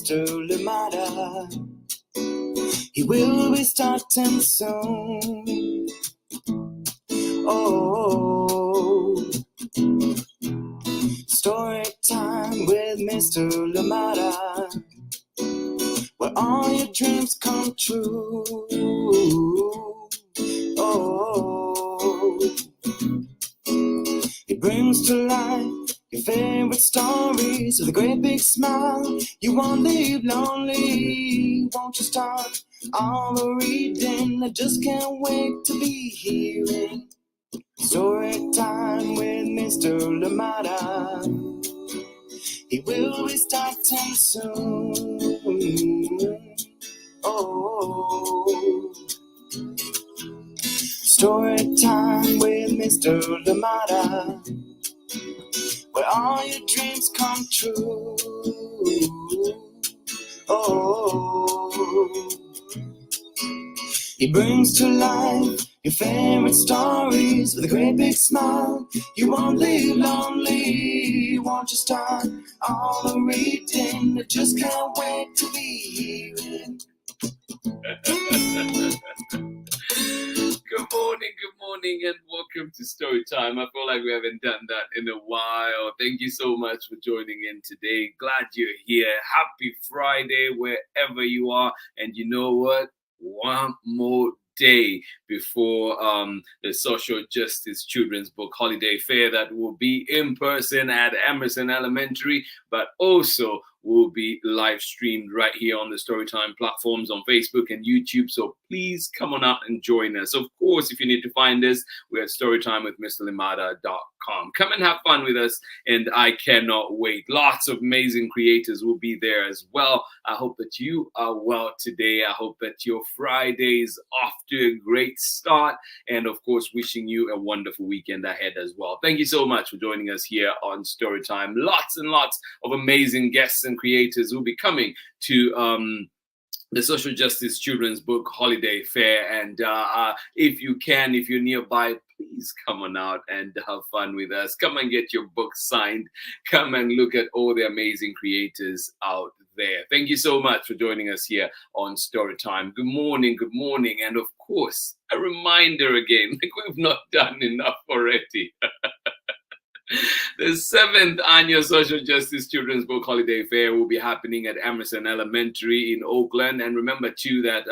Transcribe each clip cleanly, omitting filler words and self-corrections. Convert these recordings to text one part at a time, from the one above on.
Mr. Lamada. He will be starting soon. Oh, story time with Mr. Lamada, where all your dreams come true. Oh, he brings to life your favorite stories with a great big smile. You won't leave lonely. Won't you start all the reading? I just can't wait to be hearing story time with Mr. Lamada. He will be starting soon. Oh, story time with Mr. Lamada, where all your dreams come true. Oh, he brings to life your favorite stories with a great big smile. You won't leave lonely. Won't you start all the reading? I just can't wait to be hearing. Good morning, and welcome to Story Time. I feel like we haven't done that in a while. Thank you so much for joining in today. Glad you're here. Happy Friday, wherever you are. And you know what? One more day before the Social Justice Children's Book Holiday Fair that will be in person at Emerson Elementary, but also will be live streamed right here on the Storytime platforms on Facebook and YouTube. So please come on out and join us. Of course, if you need to find us, we're at storytimewithmrlamada.com. Come and have fun with us, and I cannot wait. Lots of amazing creators will be there as well. I hope that you are well today. I hope that your Friday is off to a great start, and of course, wishing you a wonderful weekend ahead as well. Thank you so much for joining us here on Storytime. Lots and lots of amazing guests and creators will be coming to the Social Justice Children's Book Holiday Fair. And if you're nearby, please come on out and have fun with us. Come and get your book signed. Come and look at all the amazing creators out there. Thank you so much for joining us here on Storytime. Good morning. And of course, a reminder again, like we've not done enough already. The 7th annual Social Justice Children's Book Holiday Fair will be happening at Emerson Elementary in Oakland. And remember, too, that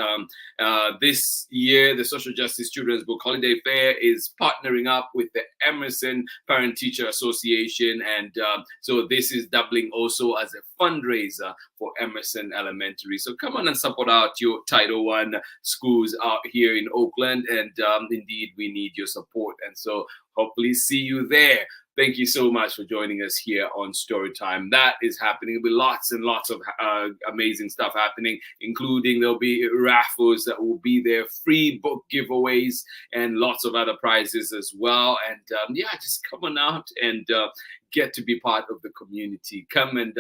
this year, the Social Justice Children's Book Holiday Fair is partnering up with the Emerson Parent-Teacher Association. And so this is doubling also as a fundraiser for Emerson Elementary. So come on and support out your Title I schools out here in Oakland. And indeed, we need your support. And so hopefully see you there. Thank you so much for joining us here on Storytime. That is happening. There'll be lots and lots of amazing stuff happening, including there'll be raffles that will be there, free book giveaways, and lots of other prizes as well. And just come on out and get to be part of the community. Come and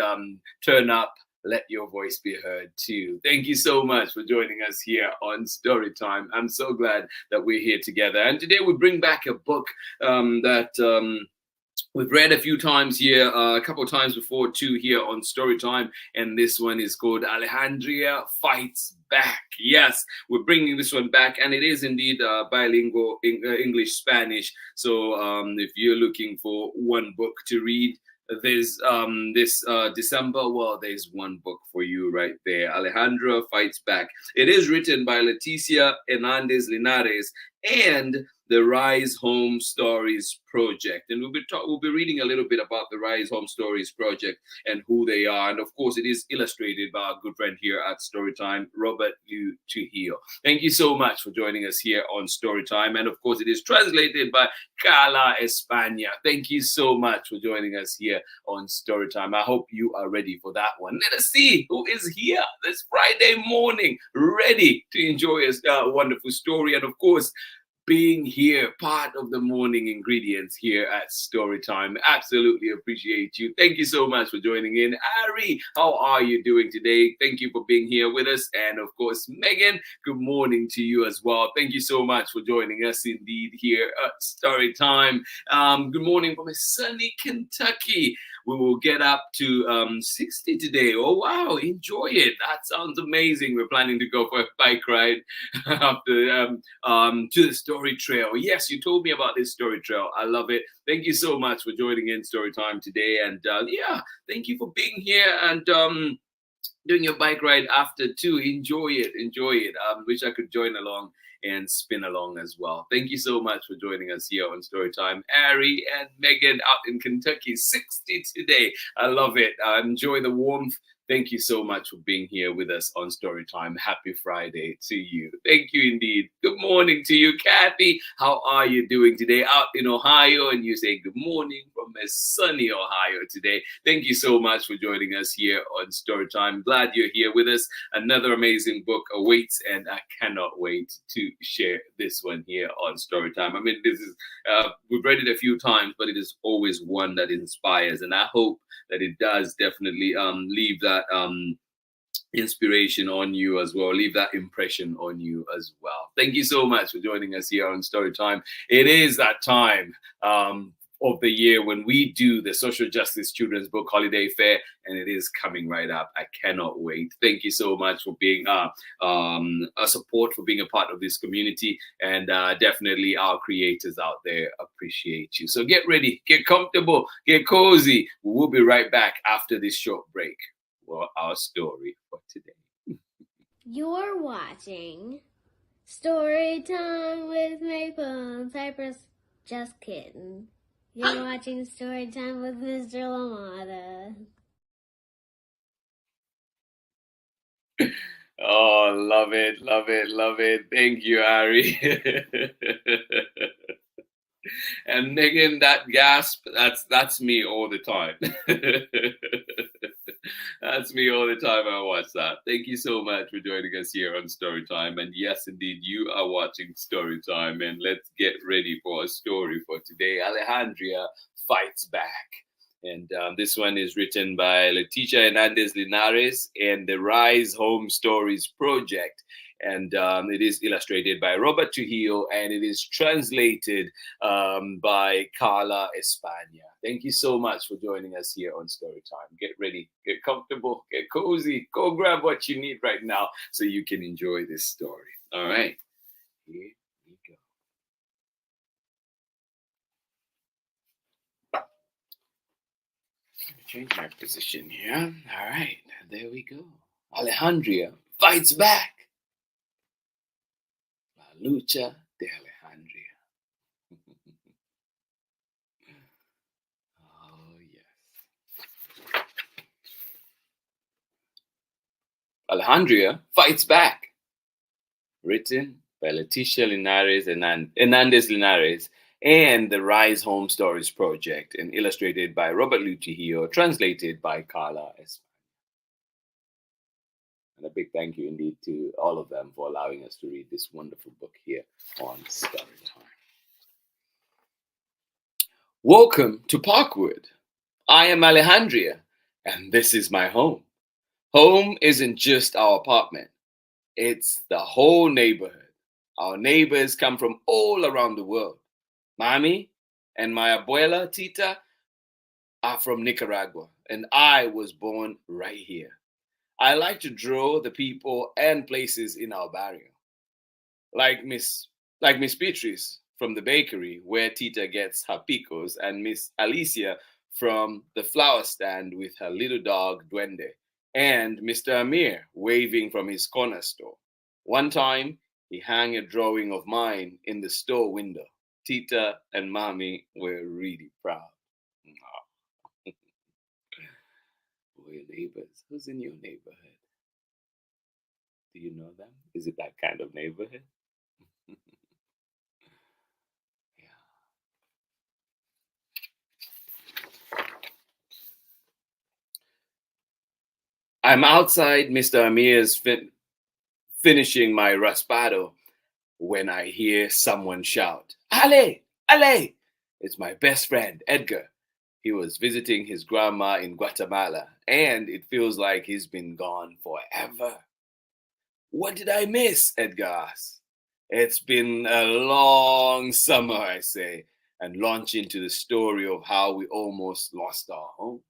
turn up. Let your voice be heard too. Thank you so much for joining us here on Storytime. I'm so glad that we're here together. And today we bring back a book that we've read a few times here, a couple of times before too here on Storytime, and this one is called Alejandria Fights Back. Yes, we're bringing this one back, and it is indeed bilingual English-Spanish. So if you're looking for one book to read this December, well, there's one book for you right there. Alejandra Fights Back. It is written by LETICIA HERNANDEZ-LINARES and the Rise Home Stories Project. And we'll be reading a little bit about the Rise Home Stories Project and who they are. And of course, it is illustrated by our good friend here at Storytime, Robert LIU-TRUJILLO. Thank you so much for joining us here on Storytime. And of course, it is translated by CARLA, España. Thank you so much for joining us here on Storytime. I hope you are ready for that one. Let us see who is here this Friday morning, ready to enjoy a wonderful story. And of course, being here, part of the morning ingredients here at Storytime. Absolutely appreciate you. Thank you so much for joining in. Ari, how are you doing today? Thank you for being here with us. And of course, Megan, good morning to you as well. Thank you so much for joining us indeed here at Storytime. Good morning from sunny Kentucky. we will get up to 60 today. Oh, wow. Enjoy it. That sounds amazing. We're planning to go for a bike ride after to the story trail. Yes, you told me about this story trail. I love it. Thank you so much for joining in Story Time today. And yeah, thank you for being here and doing your bike ride after too. Enjoy it. Enjoy it. Wish I could join along and spin along as well. Thank you so much for joining us here on Storytime. Ari and Megan out in Kentucky, 60 today. I love it. Enjoy the warmth. Thank you so much for being here with us on Storytime. Happy Friday to you. Thank you indeed. Good morning to you, Kathy. How are you doing today out in Ohio? And you say good morning from a sunny Ohio today. Thank you so much for joining us here on Storytime. Glad you're here with us. Another amazing book awaits, and I cannot wait to share this one here on Storytime. I mean, this is we've read it a few times, but it is always one that inspires, and I hope that it does definitely leave that inspiration on you as well, leave that impression on you as well. Thank you so much for joining us here on Storytime. It is that time of the year when we do the Social Justice Children's Book Holiday Fair, and it is coming right up. I cannot wait. Thank you so much for being a support, for being a part of this community, and definitely our creators out there appreciate you. So get ready, get comfortable, get cozy. We will be right back after this short break for our story for today. You're watching Storytime with Maple and Cypress. Just kidding. You're watching Storytime with Mr. LaMotta. Oh, love it, love it, love it. Thank you, Ari. And Megan, that gasp, that's me all the time. That's me all the time I watch that. Thank you so much for joining us here on Storytime. And yes, indeed, you are watching Storytime. And let's get ready for a story for today. Alejandria fights back. And this one is written by LETICIA HERNANDEZ-LINARES and the Rise Home Stories Project. And it is illustrated by Trujillo, and it is translated by CARLA, ESPANA. Thank you so much for joining us here on Storytime. Get ready, get comfortable, get cozy. Go grab what you need right now so you can enjoy this story. All right, here we go. Change my position here. All right, there we go. Alejandria fights back. La lucha de Alejandria. Oh, yes. Alejandria fights back. Written by LETICIA HERNANDEZ-LINARES and the Rise Home Stories Project, and illustrated by Trujillo, translated by CARLA. And a big thank you indeed to all of them for allowing us to read this wonderful book here on Storytime. Welcome to Parkwood. I am Alejandria, and this is my home. Home isn't just our apartment. It's the whole neighborhood. Our neighbors come from all around the world. Mami and my abuela, Tita, are from Nicaragua, and I was born right here. I like to draw the people and places in our barrio. Like Miss Beatrice from the bakery where Tita gets her picos, and Miss Alicia from the flower stand with her little dog Duende, and Mr. Amir waving from his corner store. One time, he hung a drawing of mine in the store window. Tita and Mami were really proud. We're neighbors. Who's in your neighborhood? Do you know them? Is it that kind of neighborhood? Yeah. I'm outside Mr. Amir's finishing my raspado when I hear someone shout, Ale! Ale! It's my best friend, Edgar. He was visiting his grandma in Guatemala, and it feels like he's been gone forever. What did I miss? Edgar asks. It's been a long summer, I say, and launch into the story of how we almost lost our home.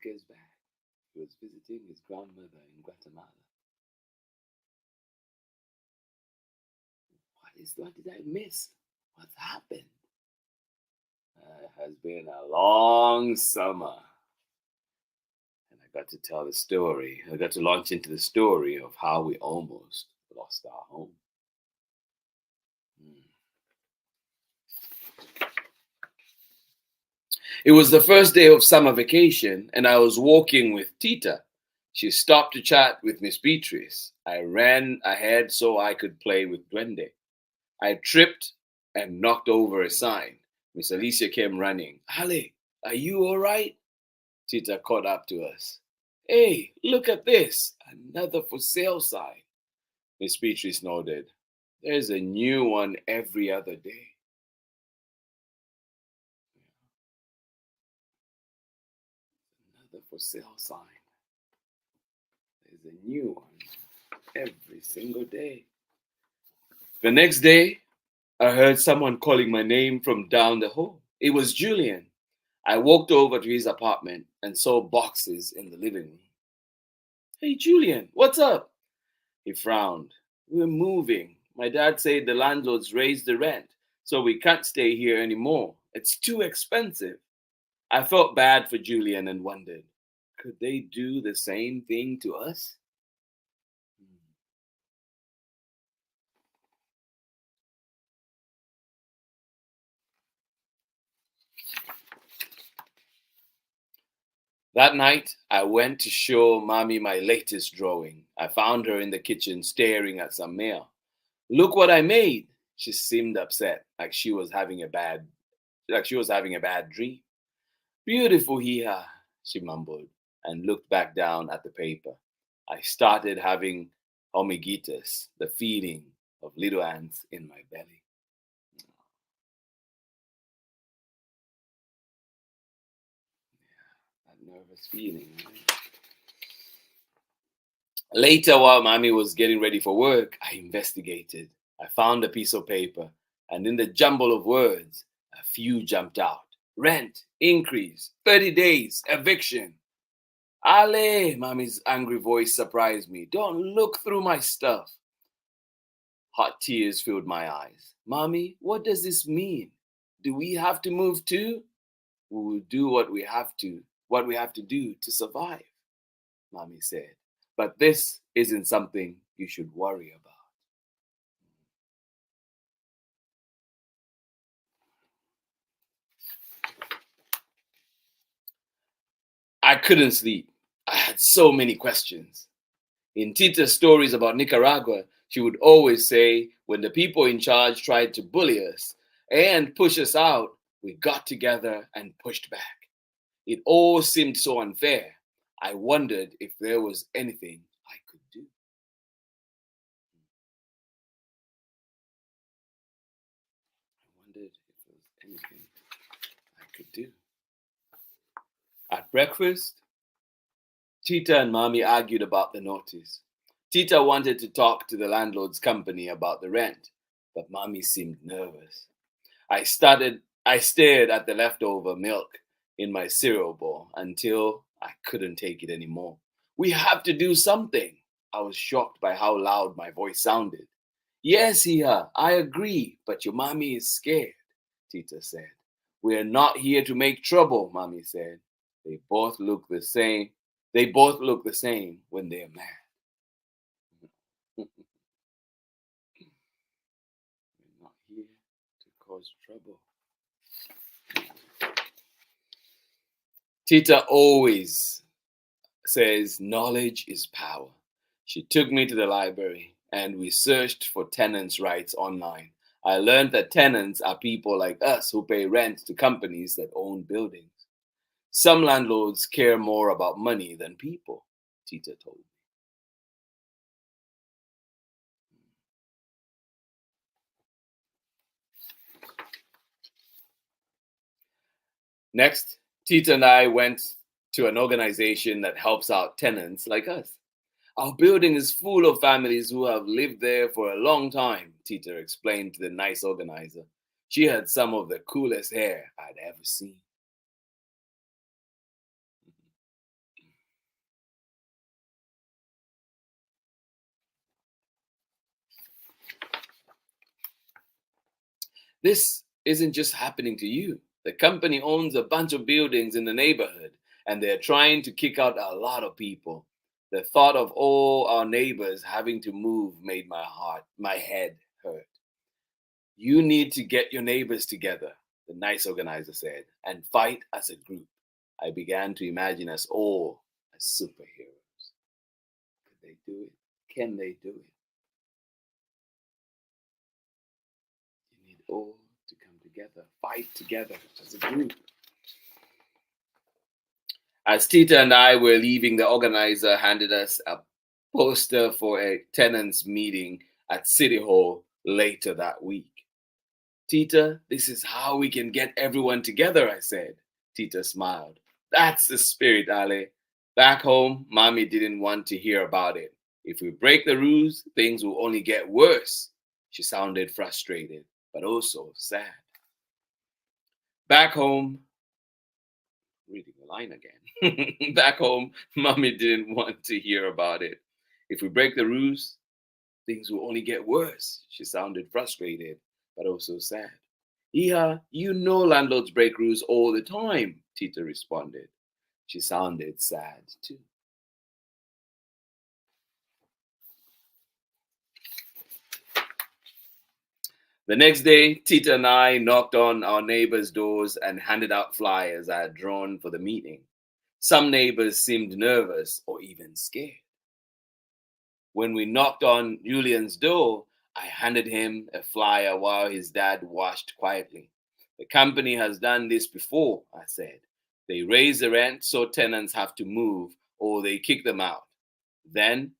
goes back. He was visiting his grandmother in Guatemala. What did I miss? What's happened? It has been a long summer. And I got to tell the story. I got to launch into the story of how we almost lost our home. It was the first day of summer vacation, and I was walking with Tita. She stopped to chat with Miss Beatrice. I ran ahead so I could play with Duende. I tripped and knocked over a sign. Miss Alicia came running. Ale, are you all right? Tita caught up to us. Hey, look at this. Another for sale sign. Miss Beatrice nodded. There's a new one every other day. Another for sale sign. There's a new one every single day. The next day, I heard someone calling my name from down the hall. It was Julian. I walked over to his apartment and saw boxes in the living room. Hey, Julian, what's up? He frowned. We're moving. My dad said the landlords raised the rent, so we can't stay here anymore. It's too expensive. I felt bad for Julian and wondered, could they do the same thing to us? That night, I went to show Mami my latest drawing. I found her in the kitchen staring at some mail. Look what I made. She seemed upset, like she was having a bad dream. Beautiful here, she mumbled and looked back down at the paper. I started having hormiguitas, the feeling of little ants in my belly. Nervous feeling. Later, while Mami was getting ready for work, I investigated. I found a piece of paper, and in the jumble of words, a few jumped out. Rent, increase, 30 days, eviction. Ale, Mami's angry voice surprised me. Don't look through my stuff. Hot tears filled my eyes. Mami, what does this mean? Do we have to move too? We will do what we have to do to survive, Mami said. But this isn't something you should worry about. I couldn't sleep. I had so many questions. In Tita's stories about Nicaragua, she would always say, when the people in charge tried to bully us and push us out, we got together and pushed back. It all seemed so unfair. I wondered if there was anything I could do. At breakfast, Tita and Mami argued about the notice. Tita wanted to talk to the landlord's company about the rent, but Mami seemed nervous. I stared at the leftover milk in my cereal bowl until I couldn't take it anymore. We have to do something. I was shocked by how loud my voice sounded. Yes, Iha, I agree, but your mommy is scared, Tita said. We're not here to make trouble, Mami said. They both look the same when they're mad. We're not here to cause trouble. Tita always says knowledge is power. She took me to the library and we searched for tenants' rights online. I learned that tenants are people like us who pay rent to companies that own buildings. Some landlords care more about money than people, Tita told me. Next, Tita and I went to an organization that helps out tenants like us. Our building is full of families who have lived there for a long time, Tita explained to the nice organizer. She had some of the coolest hair I'd ever seen. This isn't just happening to you. The company owns a bunch of buildings in the neighborhood, and they're trying to kick out a lot of people. The thought of all our neighbors having to move made my head hurt. You need to get your neighbors together, the nice organizer said, and fight as a group. I began to imagine us all as superheroes. Could they do it? Can they do it? You need all to come together, fight together as a group. As Tita and I were leaving, the organizer handed us a poster for a tenants meeting at City Hall later that week. Tita, this is how we can get everyone together, I said. Tita smiled. That's the spirit, Ale. Back home, Mommy didn't want to hear about it. If we break the rules, things will only get worse. She sounded frustrated, but also sad. Back home, reading the line again. Back home, Mommy didn't want to hear about it. If we break the rules, things will only get worse. She sounded frustrated, but also sad. Yeah, you know landlords break rules all the time, Tita responded. She sounded sad too. The next day, Tita and I knocked on our neighbors' doors and handed out flyers I had drawn for the meeting. Some neighbors seemed nervous or even scared. When we knocked on Julian's door, I handed him a flyer while his dad washed quietly. The company has done this before, I said. They raise the rent so tenants have to move or they kick them out. Then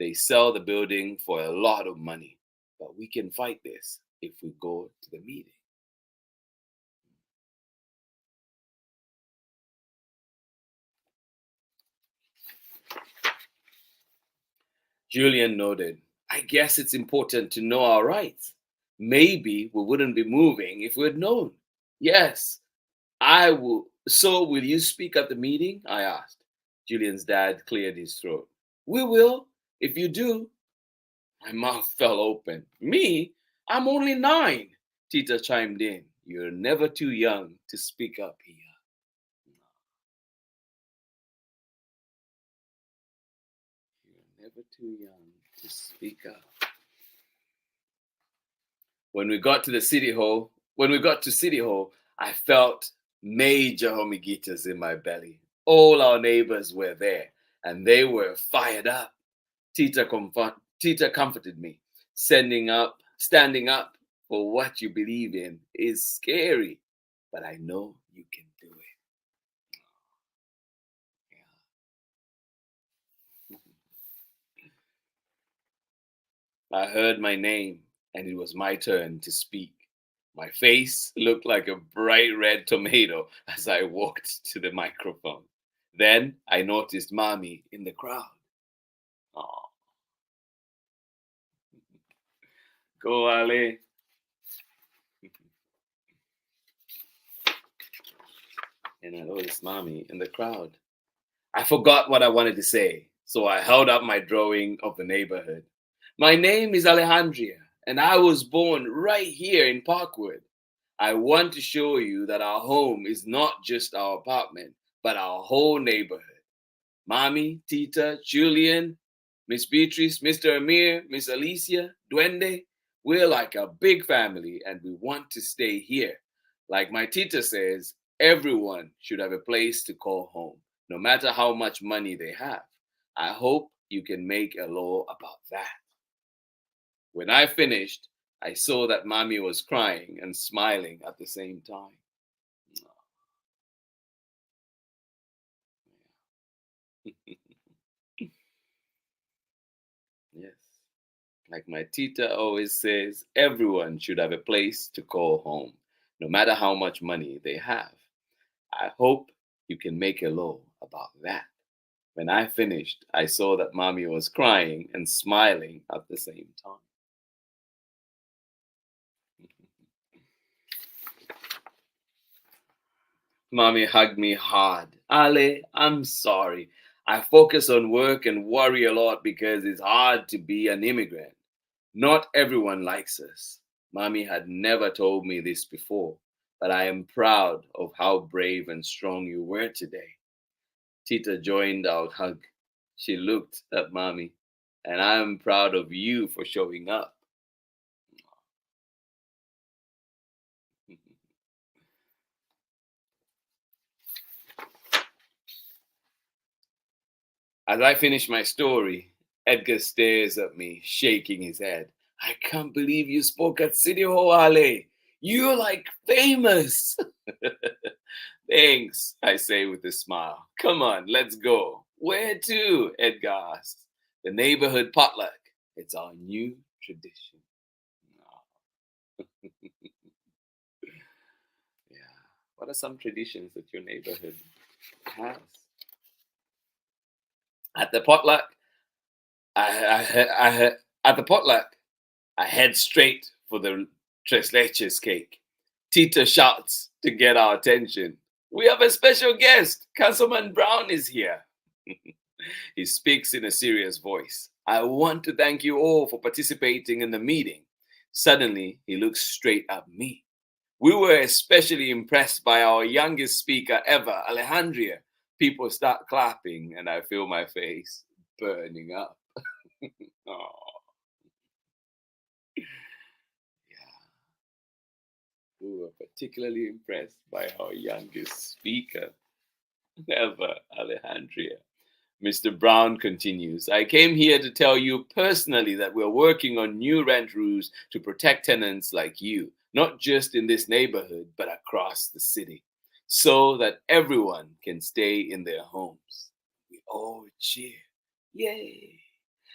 they sell the building for a lot of money. But we can fight this if we go to the meeting. Julian nodded. I guess it's important to know our rights. Maybe we wouldn't be moving if we had known. Yes, I will. So will you speak at the meeting? I asked. Julian's dad cleared his throat. We will, if you do. My mouth fell open. Me? I'm only 9. Tita chimed in. You're never too young to speak up here. You're never too young to speak up. When we got to City Hall, I felt major homigitas in my belly. All our neighbors were there, and they were fired up. Tita comforted me. Standing up for what you believe in is scary, but I know you can do it. I heard my name, and it was my turn to speak. My face looked like a bright red tomato as I walked to the microphone. Then I noticed Mami in the crowd. Aww. Go, Ale. And I noticed Mami in the crowd. I forgot what I wanted to say, so I held up my drawing of the neighborhood. My name is Alejandria, and I was born right here in Parkwood. I want to show you that our home is not just our apartment, but our whole neighborhood. Mami, Tita, Julian, Miss Beatrice, Mr. Amir, Miss Alicia, Duende, we're like a big family, and we want to stay here. Like my Tita says, everyone should have a place to call home, no matter how much money they have. I hope you can make a law about that. When I finished, I saw that Mami was crying and smiling at the same time. Yes, like my Tita always says, everyone should have a place to call home, no matter how much money they have. I hope you can make a law about that. When I finished, I saw that Mami was crying and smiling at the same time. Mommy hugged me hard. Ale, I'm sorry. I focus on work and worry a lot because it's hard to be an immigrant. Not everyone likes us. Mommy had never told me this before, but I am proud of how brave and strong you were today. Tita joined our hug. She looked at Mommy, and I am proud of you for showing up. As I finish my story, Edgar stares at me, shaking his head. I can't believe you spoke at City Hall, Ale. You're like famous. Thanks, I say with a smile. Come on, let's go. Where to? Edgar asks. The neighborhood potluck. It's our new tradition. Yeah. What are some traditions that your neighborhood has? At the potluck, at the potluck, I head straight for the tres leches cake. Tita shouts to get our attention. We have a special guest. Councilman Brown is here. He speaks in a serious voice. I want to thank you all for participating in the meeting. Suddenly, he looks straight at me. We were especially impressed by our youngest speaker ever, Alejandria. People start clapping, and I feel my face burning up. Oh. Yeah. We were particularly impressed by our youngest speaker ever, Alejandria. Mr. Brown continues, I came here to tell you personally that we're working on new rent rules to protect tenants like you, not just in this neighborhood, but across the city, so that everyone can stay in their homes. We all cheer. Yay!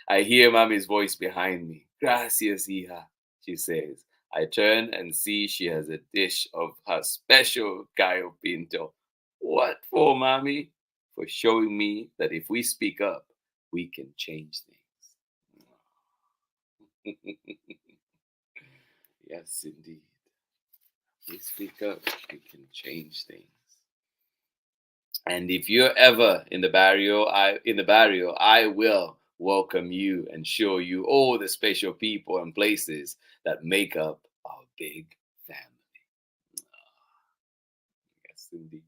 I hear Mommy's voice behind me. Gracias, hija, she says. I turn and see she has a dish of her special gallo pinto. What for, Mommy? For showing me that if we speak up, we can change things. Yes, indeed. If we speak up, we can change things. And if you're ever in the barrio, I will welcome you and show you all the special people and places that make up our big family. Yes, indeed.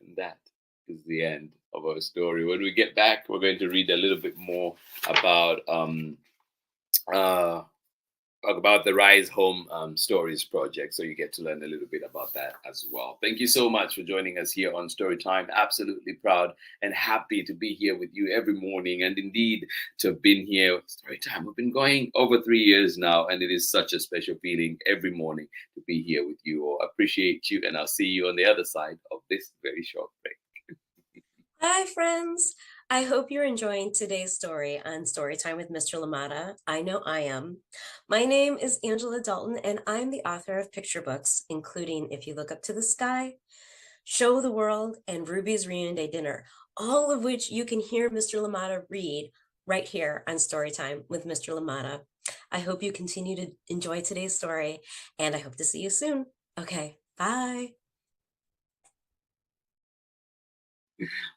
And that is the end of our story. When we get back, we're going to read a little bit more about the Rise Home Stories project, so you get to learn a little bit about that as well. Thank you so much for joining us here on Storytime. Absolutely proud and happy to be here with you every morning, and indeed to have been here with Storytime. We've been going over 3 years now, and it is such a special feeling every morning to be here with you all. Appreciate you, and I'll see you on the other side of this very short break. Hi, friends. I hope you're enjoying today's story on Storytime with Mr. Lamada. I know I am. My name is Angela Dalton, and I'm the author of picture books, including If You Look Up to the Sky, Show the World, and Ruby's Reunion Day Dinner, all of which you can hear Mr. Lamada read right here on Storytime with Mr. Lamada. I hope you continue to enjoy today's story, and I hope to see you soon. Okay, bye.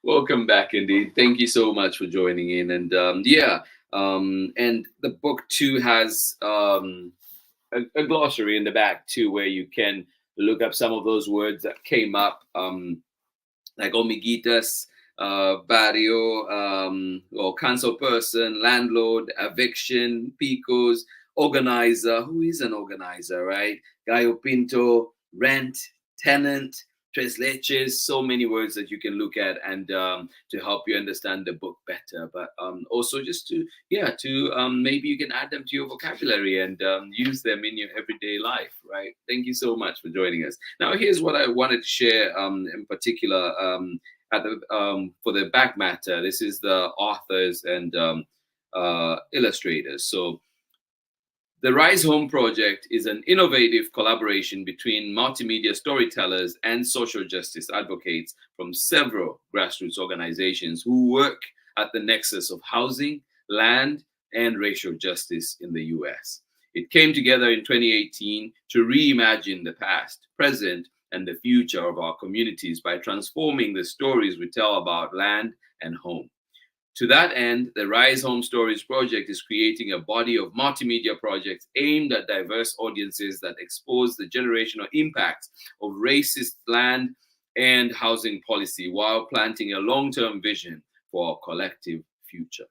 Welcome back, indeed. Thank you so much for joining in. And and the book too has a glossary in the back too, where you can look up some of those words that came up, like omiguitas, barrio, or council person, landlord, eviction, picos, organizer. Who is an organizer, right? Gallo pinto, rent, tenant, tres leches, so many words that you can look at and to help you understand the book better. But also just to maybe you can add them to your vocabulary and use them in your everyday life, right? Thank you so much for joining us. Now, here's what I wanted to share in particular for the back matter. This is the authors and illustrators. So the Rise Home project is an innovative collaboration between multimedia storytellers and social justice advocates from several grassroots organizations who work at the nexus of housing, land, and racial justice in the US. It came together in 2018 to reimagine the past, present, and the future of our communities by transforming the stories we tell about land and home. To that end, the Rise Home Stories project is creating a body of multimedia projects aimed at diverse audiences that expose the generational impacts of racist land and housing policy while planting a long-term vision for our collective future.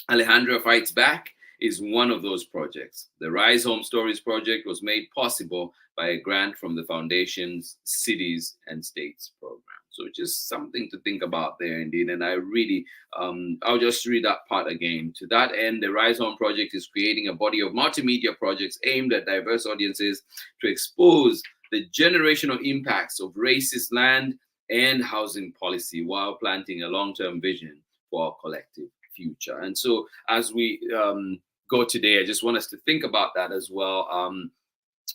Alejandra Fights Back is one of those projects. The Rise Home Stories project was made possible by a grant from the Foundation's Cities and States program. So just something to think about there indeed. And I really, I'll just read that part again. To that end, the Rise Home project is creating a body of multimedia projects aimed at diverse audiences to expose the generational impacts of racist land and housing policy while planting a long-term vision for our collective future. And so as we go today, I just want us to think about that as well.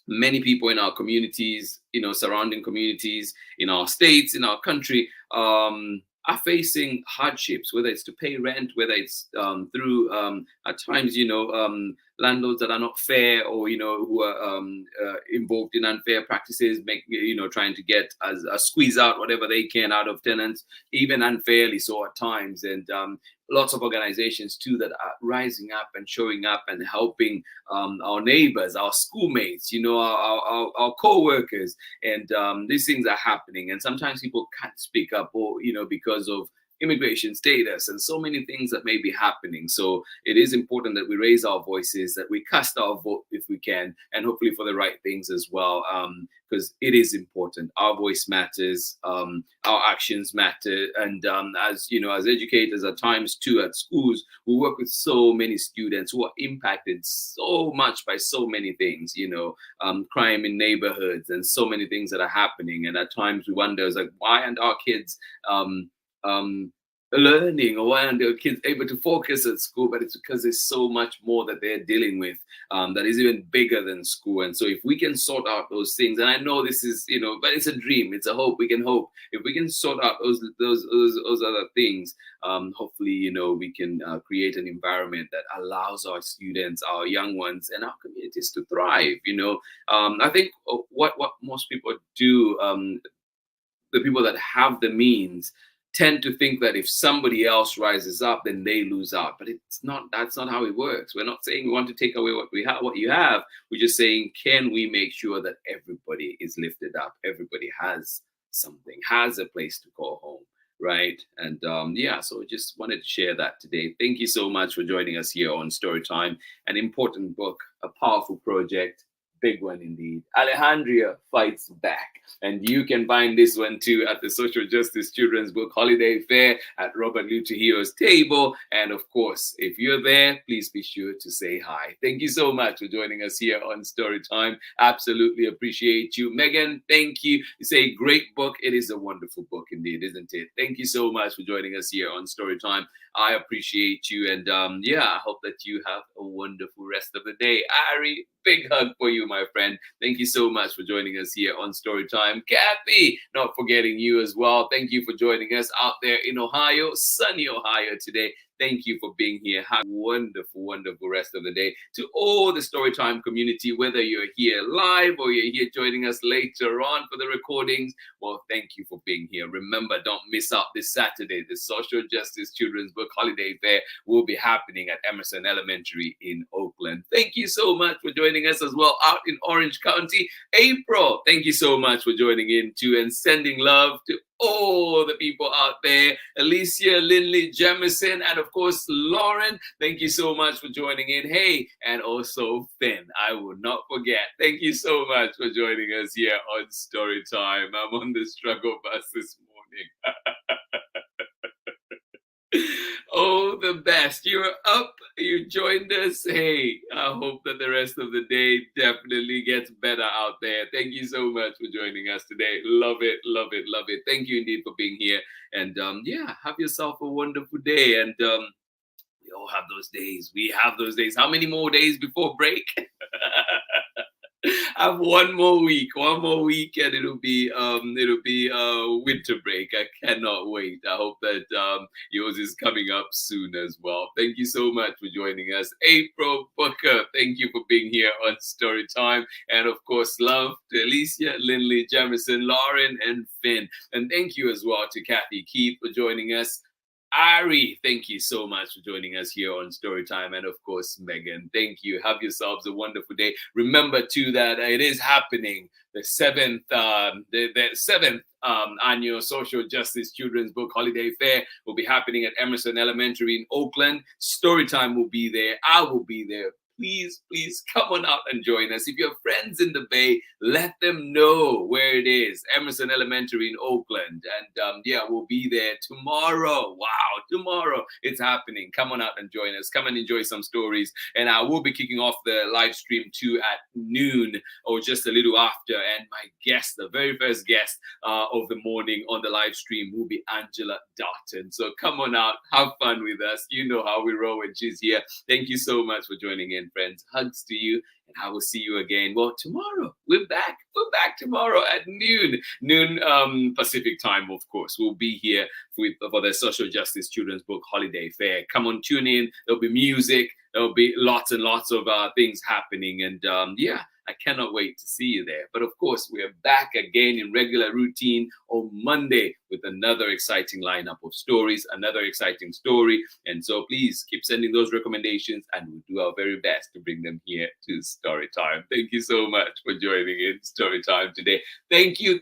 Many people in our communities, surrounding communities, in our states, in our country, are facing hardships, whether it's to pay rent, whether it's through, at times, landlords that are not fair, or, who are involved in unfair practices, trying to get squeeze out whatever they can out of tenants, even unfairly so at times. And lots of organizations too that are rising up and showing up and helping our neighbors, our schoolmates, our co-workers. And these things are happening. And sometimes people can't speak up, or, because of immigration status and so many things that may be happening. So it is important that we raise our voices, that we cast our vote if we can, and hopefully for the right things as well, because it is important. Our voice matters, our actions matter. And as educators at times too at schools, we work with so many students who are impacted so much by so many things, crime in neighborhoods and so many things that are happening. And at times we wonder, why aren't our kids learning, or why aren't their kids able to focus at school? But it's because there's so much more that they're dealing with that is even bigger than school. And so if we can sort out those things, and I know this is, but it's a dream, it's a hope, we can hope. If we can sort out those other things, hopefully, we can create an environment that allows our students, our young ones, and our communities to thrive. I think what most people do, the people that have the means, tend to think that if somebody else rises up, then they lose out. But that's not how it works. We're not saying we want to take away what you have. We're just saying, can we make sure that everybody is lifted up? Everybody has something, has a place to call home, right? And so just wanted to share that today. Thank you so much for joining us here on Storytime. An important book, a powerful project, big one indeed. Alejandria Fights Back. And you can find this one too at the Social Justice Children's Book Holiday Fair at Robert LIU-TRUJILLO's table. And of course, if you're there, please be sure to say hi. Thank you so much for joining us here on Storytime. Absolutely appreciate you. Megan, thank you. It's a great book. It is a wonderful book indeed, isn't it? Thank you so much for joining us here on Storytime. I appreciate you. And I hope that you have a wonderful rest of the day. Ari, big hug for you, my friend. Thank you so much for joining us here on Storytime. Kathy, not forgetting you as well. Thank you for joining us out there in Ohio, sunny Ohio today. Thank you for being here. Have a wonderful, wonderful rest of the day. To all the Storytime community, whether you're here live or you're here joining us later on for the recordings, well, thank you for being here. Remember, don't miss out this Saturday. The Social Justice Children's Book Holiday Fair will be happening at Emerson Elementary in Oakland. Thank you so much for joining us as well out in Orange County. April, thank you so much for joining in too, and sending love to all the people out there. Alicia, Lindley, Jemison, and of course, Lauren, thank you so much for joining in. Hey, and also Finn, I will not forget. Thank you so much for joining us here on Storytime. I'm on the struggle bus this morning. Oh, the best. You're up. You joined us. Hey, I hope that the rest of the day definitely gets better out there. Thank you so much for joining us today. Love it, love it, love it. Thank you indeed for being here. And have yourself a wonderful day. And we all have those days. We have those days. How many more days before break? I have one more week, and it'll be winter break. I cannot wait. I hope that yours is coming up soon as well. Thank you so much for joining us. April Booker, thank you for being here on Storytime. And of course, love to Alicia, Lindley, Jemison, Lauren, and Finn. And thank you as well to Kathy Keith for joining us. Ari, thank you so much for joining us here on Storytime. And of course, Megan, thank you. Have yourselves a wonderful day. Remember too that it is happening. The seventh annual Social Justice Children's Book Holiday Fair will be happening at Emerson Elementary in Oakland. Storytime will be there. I will be there. Please come on out and join us. If you have friends in the Bay, let them know where it is. Emerson Elementary in Oakland. And yeah, we'll be there tomorrow. Wow, tomorrow it's happening. Come on out and join us. Come and enjoy some stories. And I will be kicking off the live stream too at noon or just a little after. And my guest, the very first guest of the morning on the live stream will be Angela Darton. So come on out, have fun with us. You know how we roll when she's here. Thank you so much for joining in, friends. Hugs to you, and I will see you again. Well, tomorrow we're back. We're back tomorrow at noon Pacific time. Of course, we'll be here for the Social Justice Children's Book Holiday Fair. Come on, tune in. There'll be music. There'll be lots and lots of things happening, and yeah, I cannot wait to see you there. But of course, we are back again in regular routine on Monday with another exciting lineup of stories, another exciting story. And so please keep sending those recommendations, and we'll do our very best to bring them here to Storytime. Thank you so much for joining in Storytime today. Thank you.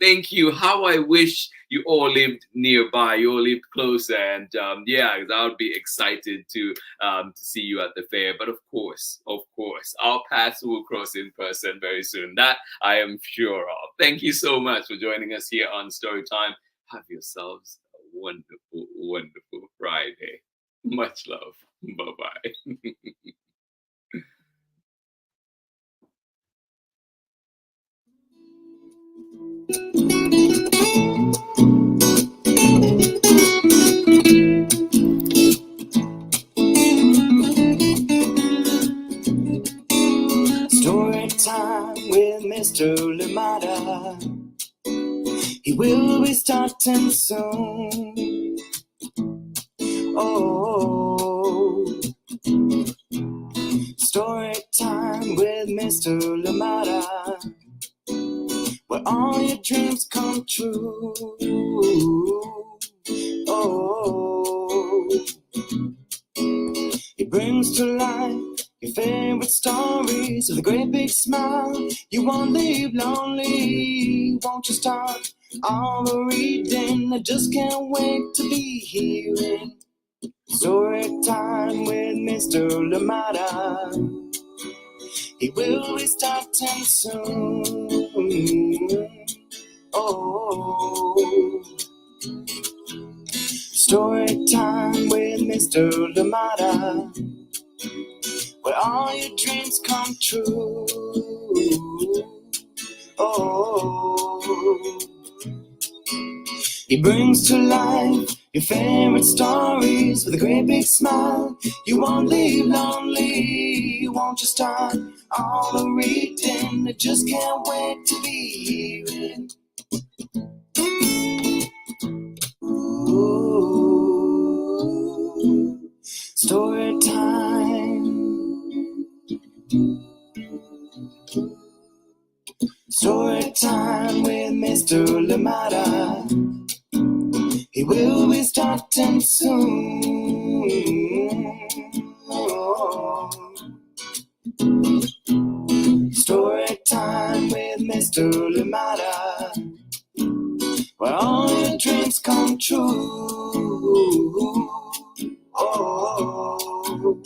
How I wish you all lived nearby, you all lived closer. And yeah, I would be excited to see you at the fair. But of course, our paths will cross in person very soon. That I am sure of. Thank you so much for joining us here on Storytime. Have yourselves a wonderful, wonderful Friday. Much love. Bye-bye. Story time with Mr. Lamada. He will be starting soon. Oh, story time with Mr. Lamada, where all your dreams come true. Oh, he brings to life your favorite stories with a great big smile. You won't leave lonely. Won't you start all the reading? I just can't wait to be hearing story time with Mr. Lamada. He will be starting soon. Oh, story time with Mr. Lamada, where all your dreams come true. Oh, he brings to life your favorite stories with a great big smile. You won't leave lonely. Won't you start all the reading? I just can't wait to be hearing. Ooh, story time. Story time with Mr. Lamada. He will be starting soon. Oh, story time with Mr. Lamada, where all your dreams come true. Oh,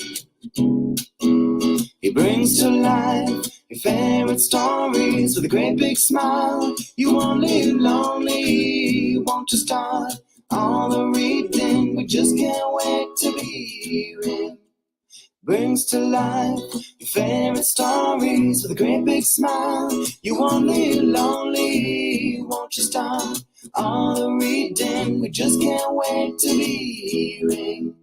he brings to life your favorite stories with a great big smile. You won't leave lonely. Won't you start all the reading? We just can't wait to be hearing. Brings to life your favorite stories with a great big smile. You won't leave lonely. Won't you start all the reading? We just can't wait to be hearing.